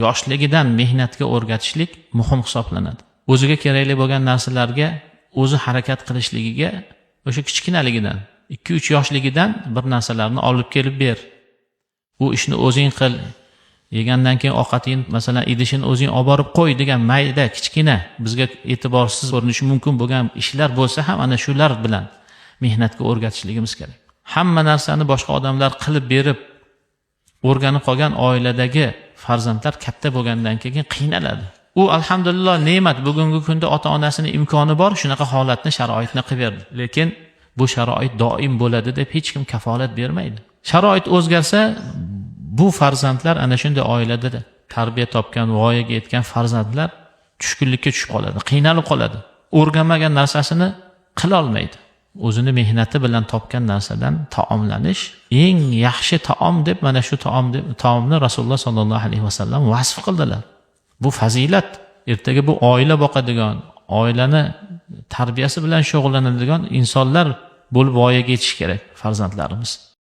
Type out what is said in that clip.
yoshligidan mehnatga o'rgatishlik muhim hisoblanadi. O'ziga kerakli bo'lgan narsalarga o'zi harakat qilishligiga o'sha kichkinaligidan 2-3 yoshligidan bir narsalarni olib kelib ber. Bu ishni o'zing qil. Yegandan keyin ovqatingni masalan idishini o'zing olib borib qo'y degan mayda kichkina bizga e'tiborsiz ko'rinishi mumkin bo'lgan ishlar bo'lsa ham ana shular bilan mehnatga o'rgatishligimiz kerak. Hamma narsani boshqa odamlar qilib berib o'rganib qolgan oiladagi farzandlar katta bo'lgandan keyin qiynaladi. U alhamdulillah ne'mat, bugungi kunda ota-onasining imkoni bor, shunaqa holatni, sharoitni qilib berdi. Lekin bu sharoit doim bo'ladi deb hech kim kafolat bermaydi. Sharoit o'zgarsa, bu farzandlar ana shunday oilada tarbiya topgan, voyaga yetgan farzandlar tushkunlikka tushib qoladi, qiynalib qoladi. O'rganmagan narsasini qila olmaydi. O'zini mehnati bilan topgan narsadan taomlanish eng yaxshi taom deb mana shu taomni Rasululloh sollallohu alayhi vasallam vasf qildilar. Bu fazilat. Ertaga bu oila boqadigan, oilani tarbiyasi bilan shug'ullanadigan insonlar bo'lib voyaga yetish kerak farzandlarimiz.